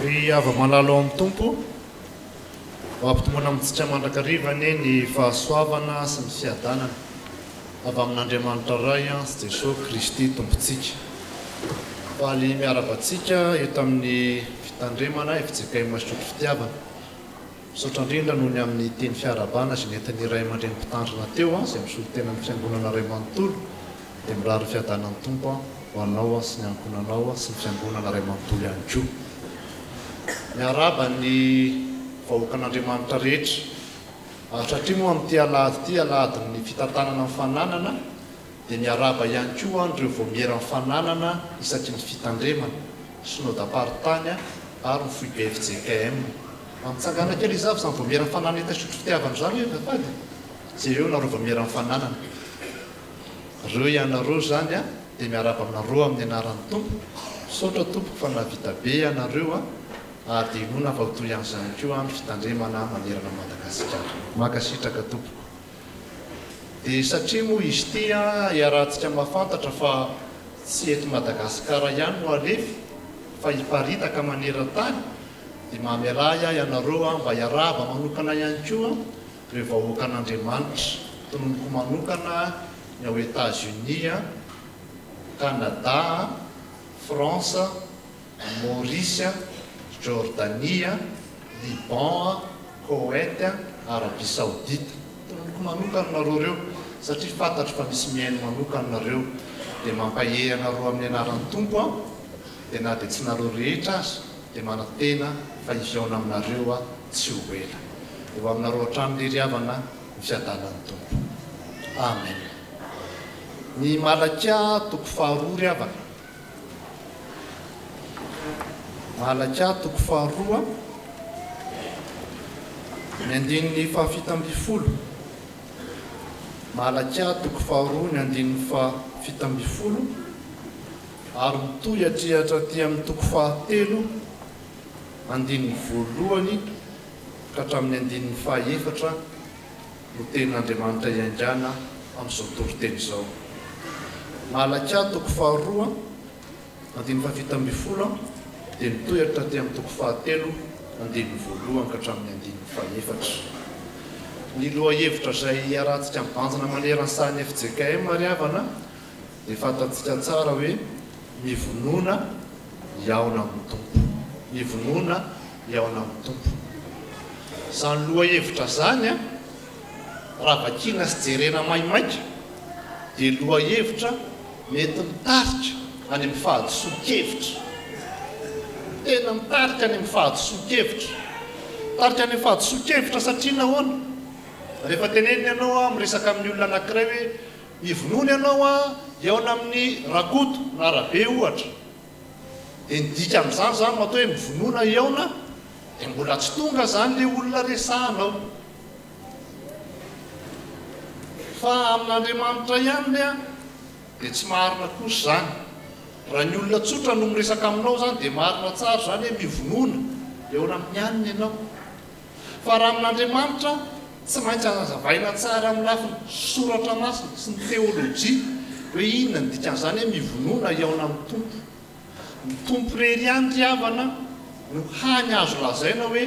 Ry ava malalo amin'ny tompo ampitomboana amintsika mandrakarivany ny fahasoavana sy ny fiadanana avy amin'Andriamanitra ray sy Jesosy Kristy tompontsika. Faly miarabantsika eto amin'ny fitandremana fijekay masotro fitiavana. Misaotra indrindra noho ny amin'ny teny fiarabana sy nentin'ny ray aman-dreny mpitandrina teo izay misolo tena amin'ny fiangonana ray manontolo dia mirary fiadanan'ny tompo ho anao sy ny ankonanao sy ny fiangonana ray manontolo ihany koa. Miaraba ny vahoakan'Andriamanitra rehetra satria moa amin'ity alahady ity alahadin'ny fitantanana mifananana dia miaraba ihany koa ireo vao miera mifananana isaky ny fitandremana synodam-paritany ary ny foibe FJKM. Mamitsangana kely izavy izany vao miera mifananana eto sotro fitiavana izany hoe vafady izay ireo nareo vao miera mifananana. Ireo ianareo zany dia miaraba aminareo amin'ny anaran'ny tompo. Misaotra tompoko fa navita be ianareo dia inona fa ho toy ihanyzany koa amin'ny fitandremana manerana Madagasikara. Makasitraka tompoko. Dia satria moa izy ity iarahantsika mahafantatra fa tsy eto Madagasikara ihany no alefy fa hiparitaka maneran-tany dia mamelahy ianareo mba hiaraba manokana ihany koa ireo vahoakan'Andriamanitra tononoko manokana ny ao États-Unis, Canada, France, Maurice, Jordania, Liban, Koweït, Arabie Saoudite. Tononoko manokana nareo reo satria fantatro fa misy miaino manokana nareo dia mampahe anareo amin'ny anaran'ny tompo dia na dia tsy nareo rehetra azy dia manantena fa hiviaona aminareo tsy ho ela. Eo aminareo hatrany leriavana ny fiadanan'ny tompo. Amen. Ny Malakia toko faharoa ry havana. Malakia toko faharoa ny andinin'ny fahafito amby folo. Malakia toko faharoa ny andinin'ny fahafito amby folo ary mitohy hatrihatra aty amin'ny toko fahatelo andinin'ny voalohany ka hatramin'ny andinin'ny fahaefatra no tenin'Andriamanitra iangana amin'izao toriteny izao. Malakia toko faharoa andinin'ny fahafito amby folo dia mitohatra aty amin'ny toko fahatelo andinin'ny voalohany ka hatramin'ny andinin'ny fahaefatra. Ny lohahevitra izay iarahantsika mibanjina maneran'ny sahany FJKM ary havana dia fantatsika tsara hoe mivonoana hiaona amin'ny tompo. Mivonoana hiaona amin'ny tompo. Izany lohahevitra zany raha vakina sy jerena maimaika dia lohahevitra mety mitarika any amin'ny fahadisoan-kevitra. Tena mitarika any amin'ny fahadisoan-kevitra. Mitarika any amin'ny fahadisoan-kevitra satria nahoana? Rehefa teneniny ianao miresaka amin'ny olona anankiray hoe mivonoana ianao hiaona amin'ny rakoto na rabe ohatra. Dia nidika amin'izany zany matoa hoe mivonoana hiaona dia mbola tsy tonga zany ilay olona resahanao. Fa amin'Andriamanitra ihany dia tsy marina kosa zany. Raha ny olona tsotra no miresaka aminao zany dia marina tsara zany hoe mivonoana hiaona amin'ny anina ianao. Fa raha amin'Andriamanitra tsy maintsy azavaina tsara amin'ny lafiny soratra masina sy ny teolojia hoe inona ny dikan'izany hoe mivonoana hiaona amin'ny tompo. Ny tompo rery ihany ry havana no hany azo lazaina hoe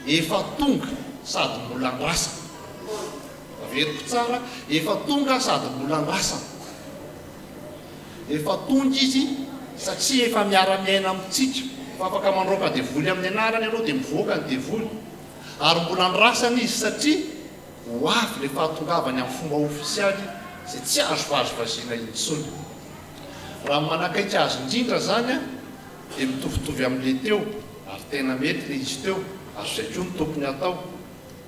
efa tonga sady mbola andrasana. Averiko tsara, efa tonga sady mbola andrasana. Efa tonga izy satria efa miara-miaina amintsika. Fa afaka mandroaka devoly amin'ny anarany ianao dia mivoaka ny devoly. Ary mbola andrasana izy satria ho avy ilay fahatongavany amin'ny fomba ofisialy izay tsy azo vazivaziana intsony. Raha manakaiky azy indrindra zany dia mitovitovy amin'ilay teo ary tena mety ilay izy teo ary izay koa ny tokony atao.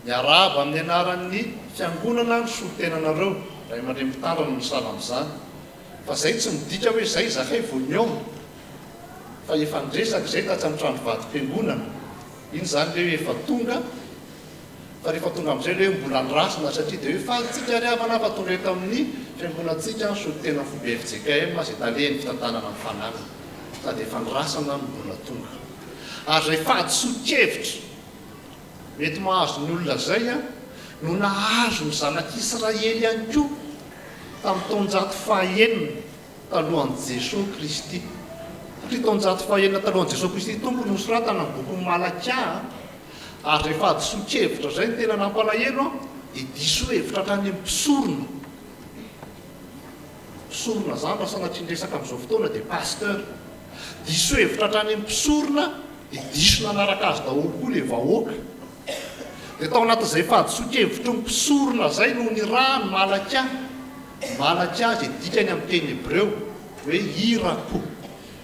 Miaraba amin'ny anaran'ny fiangonana ny solotenanareo ray aman-dreny mpitandrina no misala amin'izany. Fa izay tsy midika hoe izay zakay vao niaona fa efa nidresaka izay tatsy amin'ny trano vatim-piangonana. Iny zany ilay hoe efa tonga. Fa rehefa tonga amin'izay ilay hoe mbola andrasana satria dia hoe falytsika ry havana fa tonga eto amin'ny fiangonantsika solotena foibe FJKM izay talehan'ny fitantanana mifanana. Sady efa ndrasana no mbola tonga. Ary izay fahadisoan-kevitra mety mahazo ny olona zay no nahazo ny zanak'Israely ihany koa tamin'ny taonjato fahaenina talohan'i Jesosy Kristy. kritonjato fahenina talohan'i Jesosy Kristy tompony nosoratana ny boky Malaka ary rehefa adoson-kevitra zay ny tena nampalahelo dia diso hevitra hatrany amin'ny mpisorona. Mpisorona zany raha sanatria resaka amin'izao fotoana dia pasteur. Diso hevitra hatrany amin'ny mpisorona dia diso nanaraka azy daholo koa ilay vahoaka. Dia tao anatin'izay fahadoson-kevitra ny mpisorona zay no ny raha ny Malaka. Malaka izay dikany amin'ny teny Hebreo hoe irako.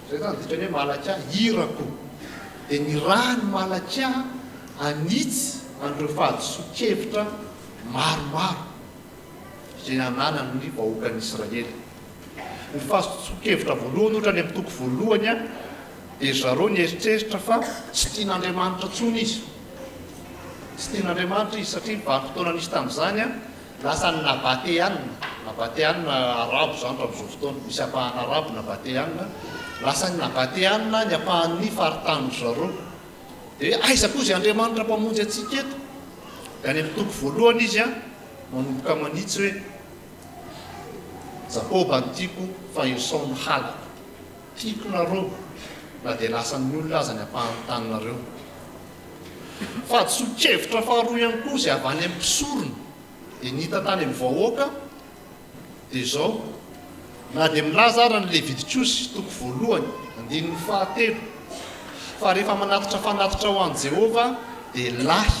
Zay zany dikany hoe Malaka irako. Dia ny raha ny Malaka anitsy an'ireo fahadoson-kevitra maromaro izay nananany ny vahoakan'Israely. Ny fahadoson-kevitra voalohany ohatra ny amin'ny toko voalohany dia zareo nieritreritra fa tsy tian'Andriamanitra intsony izy. Tsy tian'Andriamanitra izy satria vanim-potoana nisy tamin'izany lasa ny nabateanina arabo zany tamin'izao fotoana, misy apahana arabo nabateanina, lasa ny nabateanina ny apahan'ny faritany zareo. Dia aiza koa izay Andriamanitra mpamonjy antsika eto? Dia any amin'ny toko voalohany izy manomboka manitsy hoe Jakoba ny tiako fa Esau ny halako. Tiako nareo na dia lasan'ny olona aza ny apahan'ny taninareo. Fahadoson-kevitra faharoa ihany koa izay avy any amin'ny mpisorona dia nihita tany amin'ny vahoaka dia izao, na dia milaza ary ny Levitikosy toko voalohany andininy fahatelo fa rehefa manatitra fanatitra ho an'i Jehovah dia lahy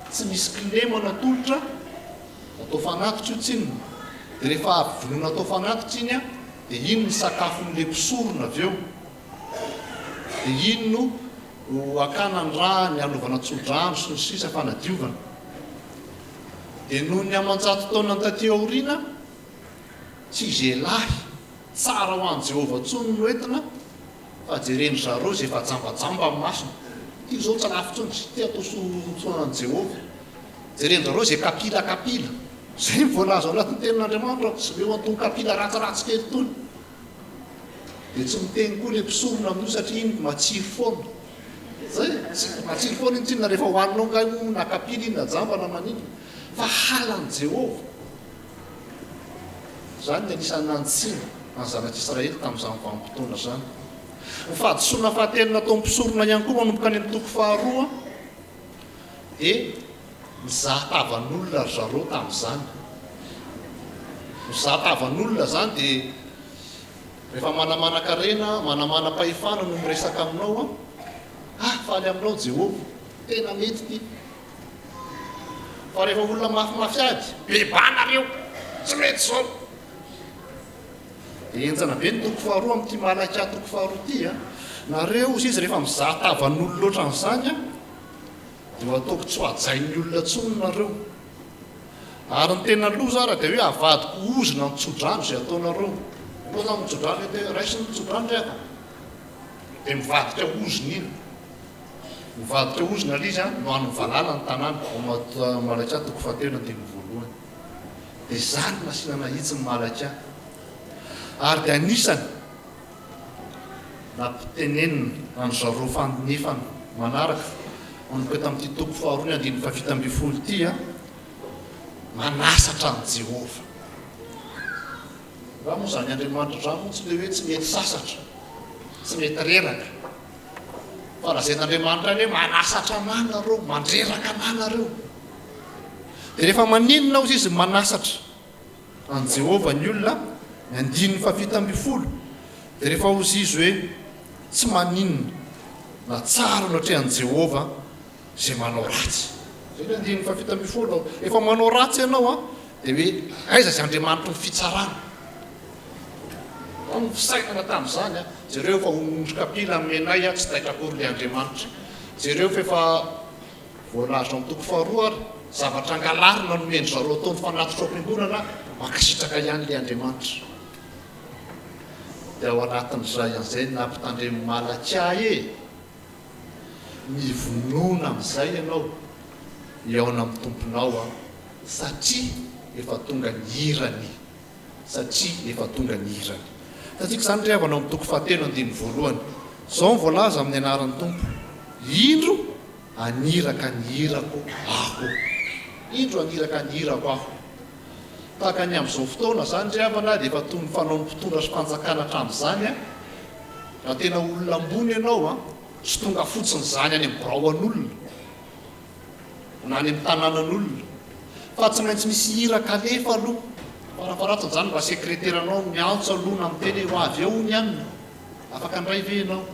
tsy misy kilemo anatolotra atao fanatitra io tsinona. Dia rehefa avy vonoina atao fanatitra iny dia iny ny sakafon'ilay mpisorona avy eo. Dia iny no akana ny raha ny anaovana tsodrano sy ny sisa fanadiovana. Dia noho ny aman-jato taona ny taty aoriana tsy izay lahy tsara ho an'i Jehovah intsony no entina fa jereny zareo izay efa jambajamba amin'ny masina. Ity izao tsy lafitsony sy ty atao soanan'i Jehovah. Jereny zareo izay kapilakapila. Zay ny voalaza ao anatin'ny tenin'Andriamanitra sy leo antony kapila ratsiratsy kely tony. Dia tsy miteny koa ilay mpisorona amin'io satria iny matsiro foana. Zay matsiro foana iny tsinona rehefa hohaninao nga na kapila iny na jamba na manino fa halan'i Jehovah. Zany ny anisan'ny nantsina ny zanak'Israely tamin'izany vanim-potoana zany. Ny fahadosoana fahatelona atao mpisorona ihany koa manomboka any amin'ny toko faharoa dia mizaha tavan'olona ry zareo tamin'izany. Mizaha tavan'olona zany dia rehefa manamana-karena, manamana-pahefana no miresaka aminao faly aminao Jehovah, tena mety ty. Fa rehefa olona mafimafy ady, bebanareo, tsy mety zao. Dia enjana be ny toko faharoa amin'ity Malaka toko faharoa ity nareo izy rehefa mizaha tavan'olona loatra an'izany dia ataoko tsy ho ajain'ny olona intsony nareo. Ary ny tena loza ara dia hoe avadiko ozona ny tsodrano izay ataonareo. Moa zany mitsodrano hoe raisy ny tsodrano rehefa dia mivadika ozona iny. Mivadika ozona ilay izy no han'ny valala ny tanàna ao Malaka toko fahatelo andininy voalohany. Dia zany nasiana nahitsy ny Malaka. Ary dia anisany nampitenenina any zareo fandinefana manaraka manomboka tamin'ity toko faharoa ny andininy fafito amby folo ity manasatra ny Jehovah. Raha moa zany Andriamanitra zany tsy le hoe tsy mety sasatra, tsy mety reraka. Fa raha zay n'Andriamanitra any hoe manasatra anareo, mandreraka anareo. Dia rehefa maninona ao izy manasatra an Jehovah ny olona ny andininy fafito amby folo dia rehefa ozy izy hoe tsy maninona na tsara no hatrehan'i Jehovah izay manao ratsy. Zay ny andininy fafito amby folo. Efa manao ratsy ianao dia hoe aiza izay Andriamanitra ny fitsarana. Ny fisainana tamin'izany jereo efa ondry kapila menay tsy taitra akory ilay Andriamanitra. Jereo efa voalaza amin'ny toko faharoa ary zavatra angalarina no mendry zareo ataony fanatitra am-piangonana mankasitraka ihany ilay Andriamanitra. Dia ao anatin'izay an'izay nampitandremy Malaka mivonona amin'izay ianao hiaona amin'ny tomponao satria efa tonga ny hirany. Satria efa tonga ny hirany. Tatsika izany rehavana amin'ny toko fahatelo andininy voalohany. Izao ny voalaza amin'ny anaran'ny Tompo. Indro aniraka ny hirako aho. Indro aniraka ny hirako aho. Tahaka ny amin'izao fotoana zany rehavana dia efa toy ny fanao ny mpitondra sy mpanjakana hatramin'izany raha tena olona ambony ianao a sy tonga fotsiny zany any amin'ny biraoan'olona na any amin'ny tanànan'olona fa tsy maintsy misy hira kalefa aloha farafaratsiny zany mba sekreteranao miantso aloha na miteny ho avy eo ny anina afaka ndray ve ianao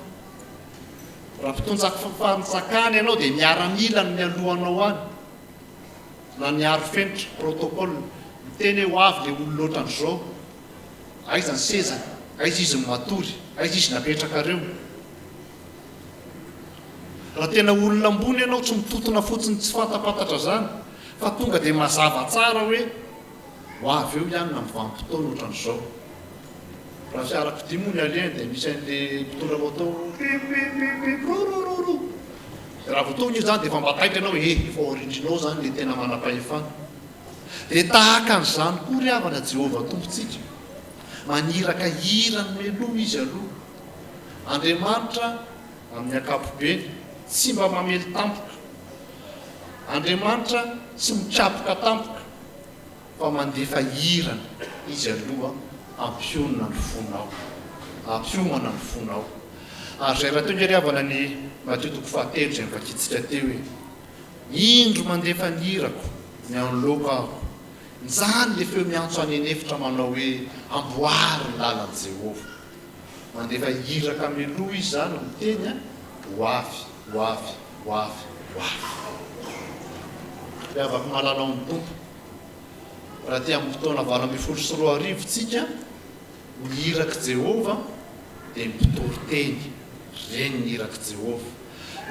raha mpitonjafanjakany ianao dia miaramila ny alohanao any na niaro fenitra protocole miteny ho avy le olo loatran'izao aiza ny sezany aiza izy matory aiza izy napetraka reo raha tena olona ambony ianao tsy mitotona fotsiny tsy fantapantatra zany fa tonga dia mazava tsara hoe ho avy eo ihany na mivampotoana ohatran'izao raha fiarakodia moa ny aleny dia misy an'le mpitondra moto rorororo raha votoana io zany dia efa mbataitra ianao efa orindrinao zany le tena manam-pahefana dia tahaka an'izany koa ry havana Jehovah tompontsika maniraka hirany meloa izy aloha Andriamanitra amin'ny ankapobeny tsy mba mamely tampoka Andriamanitra tsy mitrapoka tampoka fa mandefa hirana izy aloha ampionana ny fonao ampiomana ny fonao ary zay raha teo ngery havana ny Mateo 7 zay mivakitsika teo hoe indro mandefa ny hirako ny anoloka aho zany le feo miantso any anefitra manao hoe amboary ny lalan'i Jehovah mandefa hiraka meloa izy zany miteny a ho avy ho avy ho avy ho avy afaka mahalala amin'ny tompo raha ty amin'ny fotoana 2024 tsika mihiraka Jehovah dia mipitory teny reny ny hiraka Jehovah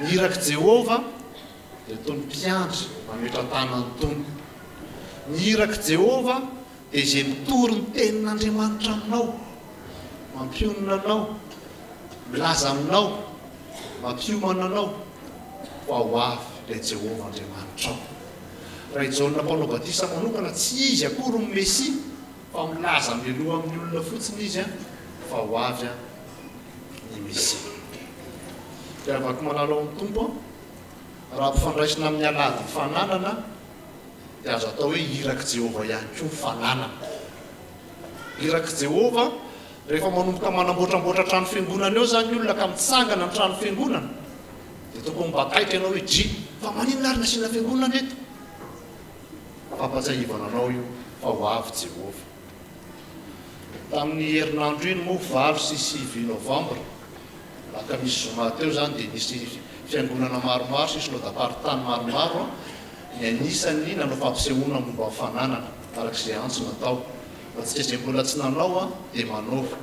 ny hiraka Jehovah dia toy ny mpiandry mametra tanany tompo ny hiraka Jehovah dia izay mitory ny tenin'Andriamanitra aminao mampionana anao milaza aminao mampiomana anao fa ho avy ilay Jehovah Andriamanitra ao raha ijaona mpanao batisa manokana tsy izy akory ny Mesia fa milaza miloha amin'ny olona fotsiny izy a fa ho avy a ny Mesia dia afaka manalo amin'ny tompo raha ampifandraisina amin'ny alady fananana dia azo atao hoe hiraka Jehovah ihany koa fananana hiraka Jehovah rehefa manomboka manamboatramboatra trano fiangonana eo zany olona ka mitsangana ny trano fiangonana dia tokony mbataitra ianao hoe dri fa maninona ary nasiana fiangonana eto fampatsahivana anao io fa ho avy Jehovah tamin'ny herinandro iny moa 9 sy 9 novambra laka misy zoma teo zany dia nisy fiangonana maromaro sisy lodaparitany maromaro ny anisany nanao fampisehoana momba fananana arak'izay antso natao fa tsika zay mbola tsy nanao a dia manova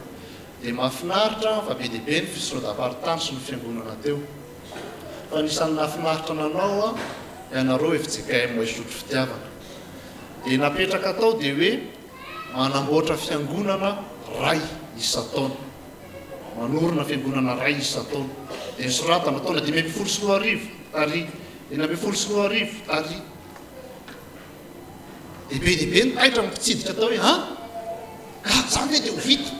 dia mahafinaritra fa be diabe ny fisodaparitany sy ny fiangonana teo fa nisan'ny nahafinaritra nanao a ianareo FJKM isotro fitiavana dia napetraka tao dia hoe manamboatra fiangonana ray isa-taona manorina fiangonana ray isa-taona dia nisoratana taona 5 tary 5 tary dia be diabe ny taitra mipitsidika tao hoe ka zany hoe dia ho vita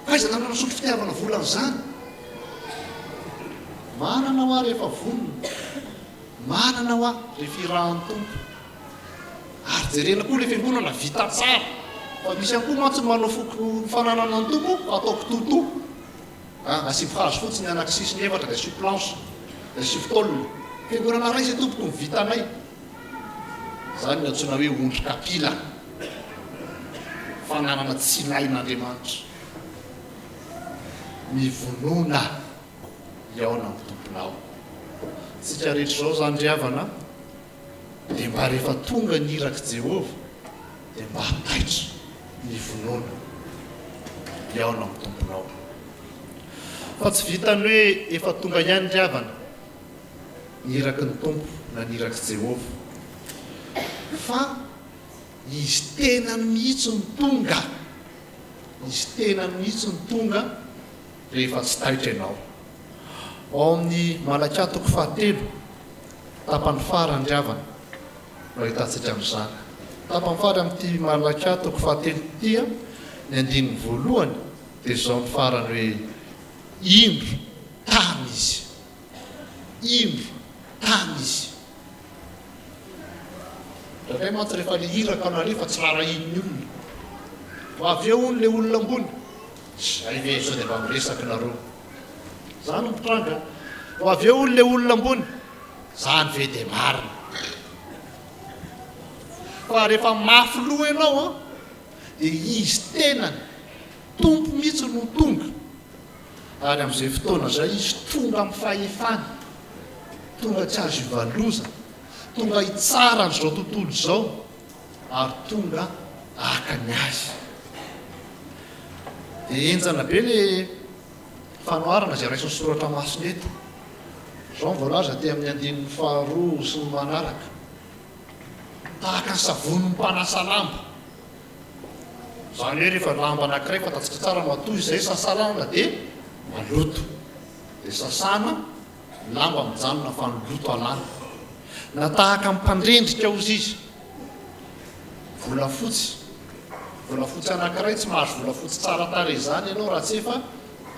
faiza nanao sotro fitiavana volan'izany manana ho ary efa vonona manana ho ary rehefa irahan'ny tompo ary jerena koa le fiangonana vita tsara fa misy ihany koa mantsy manao foko fananana ny tompo ataoko toto asivy hazo fotsiny anaky sisiny efatra dia asio planche dia asio tôlina fiangonana ray izay tompoko ny vitanay zany ny antsoina hoe ondry kapila fananana tsy ilain'Andriamanitra mivonona iaona amin'ny tomponao tsika rehetra zao zany ry havana dia mba rehefa tonga ny hiraka Jehovah dia mba hataitra mivonona iaona amin'ny tomponao fa tsy vitany hoe efa tonga ihany ry havana ny hiraky ny tompo na ny hiraky Jehovah fa izy tenany mihitsy ny tonga izy tenany mihitsy ny tonga rehefa tsy taitra ianao ao amin'ny Malakatoko 7 tapany farany ry havana no ahitantsika amin'izany tapany fara amin'ity Malakatoko 7 tia ny andininy voalohany dia zao ny farany hoe indro tany izy indro tany izy raha mantsy rehefa le hiraka anareo fa tsy rarahin'ny olona ho avy eo ny le olona ambony zay ve zao dia mba miresaka nareo zany mitranga ho avy eo le olona ambony zany ve de marina fa rehefa mafy loha ianao a dia izy tenany tompo mihitsy no tonga ary amin'izay fotoana zay izy tonga amin'ny fahefany tonga tsy azo ivaloza tonga hitsara n'izao tontolo izao ary tonga akany azy dia enjana be le fanoharana zay raisin'ny soratra masina eto zao voalaza ty amin'ny andinin'ny faharoa sy ny manaraka tahaka ny savony mpanasa lamba zany hoe rehefa lamba anankiray fatatsika tsara matoy izay sasalamba dia maloto dia sasana lamba mijanona fa ny loto alana na tahaka mmpandrendrika ozy izy volafotsy anankiray tsy mahazo volafotsy tsara tare zany ianao raha tsy efa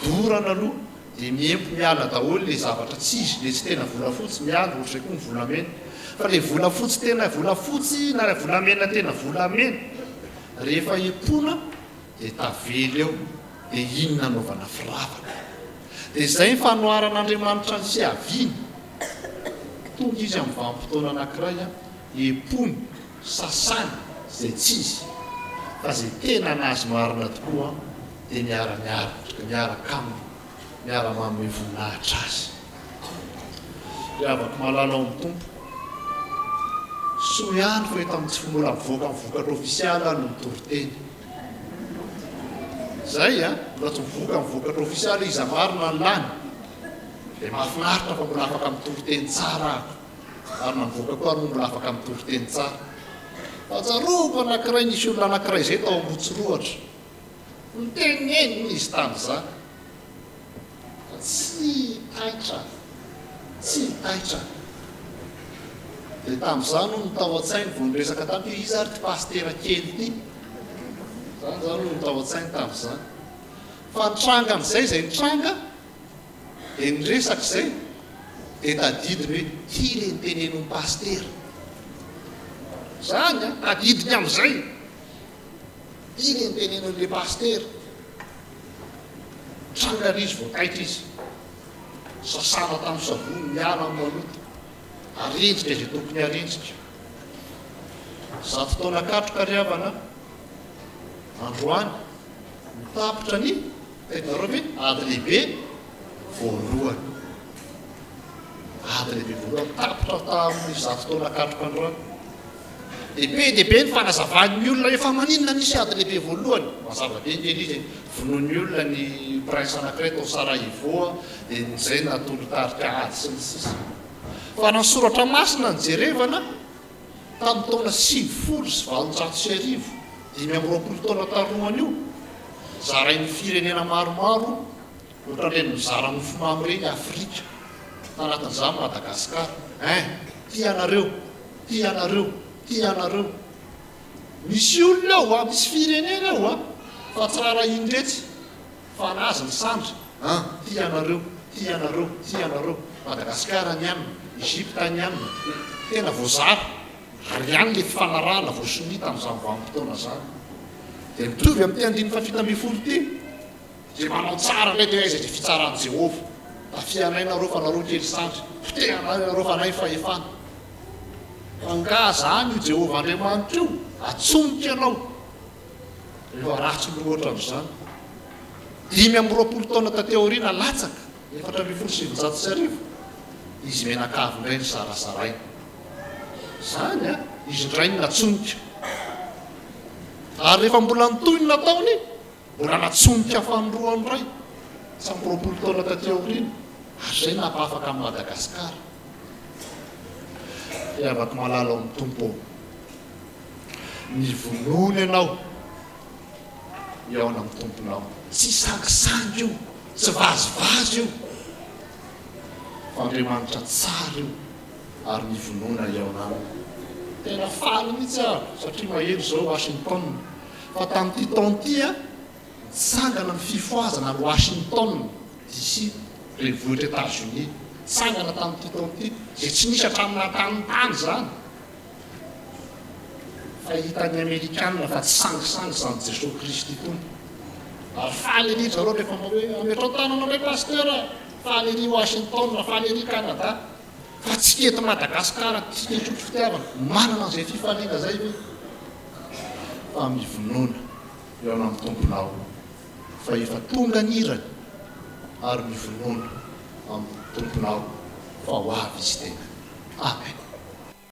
dorana aloha dia miempo miala daholo le zavatra tsy izy le tsy tena volafotsy miala ohatray koa ny volamena fa le volafotsy tena volafotsy na le volamena tena volamena rehefa epona dia tavely eo dia inona naovana firavaka dia izay ny fanoharan'Andriamanitra ny fiaviany tonga izy amin'ny vanim-potoana anankiray a epony sasany izay tsy izy fa izay tena nazy marina tokoa dia miaraka aminy miara-manome voninahitra azy dia afaka malala ao amin'ny tompo soa ihany fa eto amin'ny tsy mbola mivoaka amin'ny vokatra ofisialy no mitoriteny zay a mbola tsy mivoaka amin'ny vokatra ofisialy izy amarina ny lany dia mahafinaritra fa mbola afaka mitoriteny tsara ary na mivoaka koa ary mbola afaka mitoriteny tsara fa tsaroako anankiray nisy olona anankiray izay tao Ambotsiroatra niteneniny izy tamin'izany fa tsy taitra dia tamin'izany no nitao an-tsainy vao niresaka tamin'ny izy ary ty pastera kely ty zany no nitao an-tsainy tamin'izany fa nitranga amin'izay zay nitranga dia niresaka izay dia tadidiny hoe ty le nitenenony pastera zany a tadidiny amin'izay ty le nitenenon'le pastera nitranga ry izy vao taitra izy sasana tamin'ny savony miala amin'ny maloto arendrika izay tokony arendrika zato taona katroka riavana androany mitapitra ny tainareo hoe ady lehibe voalohany mitapitra tamin'ny zato taona katroka androany dia be ny fanazavany olona efa maninona nisy ady lehibe voalohany mazava be ny kely izy vonoany olona ny prince anankiray tao Sarajevo dia nizay natolo-tarika ady sy ny sisa fa nasoratra masina ny jerevana tamin'ny taona 520 dimy amby roapolo taona tarohany io zarain'ny firenena maromaro ohatran'ireny mizara mofomamy reny Afrika tanatin'izany Madagasikara ty anareo misy olona ao a misy firenena ao a fa tsara indretsy fa nazy ny sandry ty anareo Madagasikara ny amina Egypta ny amina tena voazara ary ihany le fifanarahana voasony tamin'izany vanim-potoana zany dia mitovy amin'ny ty andiny fa 7 ty zay manao tsara lay dia izay fitsarany Jehova tafianay nareo fa nareo kely sandry fitenanay nareo fa nay fahefana fanga zany io Jehova Andriamanitra io atsonika anao rehefa ratsy loatra amin'izany 5 taona tateoriana latsaka 470 izy menakavy indray ny sarasaraina zany a izy indray ny natsonika ary rehefa mbola nitoy ny nataony mbola natsonika fanoroany ray 120 taona tateoriana ary zay napafaka amin'ny Madagasikara dia afaka malala ao amin'ny tompo ny vonoana ianao iaona amin'ny tomponao tsy sangisangy io tsy vazivazy io fa Andriamanitra tsara io ary ny vonoana iaona aminy tena faly mihitsy ary satria mahelo zao Washington fa tamin'ity taona ity a sangana ny fifoazana ny Washington DC renivohitra États-Unis sangana tamin'ity taona ity zay tsy nisy hatramin'ny tany zany fahitan'ny Amerikanina fa tsy sangisangy zany Jesosy Kristy tompo ary faly an'izy zareo rehefa hoe ametrao tanana ray pastera faly ery Washington na faly ery Canada fa tsika eto Madagasikara tsika trotro fitiavana manana an'izay fifaliana zay ve fa mivonoana eo amin'ny tomponao fa efa tonga ny irany ary mivonoana amin'ny tomponao fa ho avy izy tena. Amen.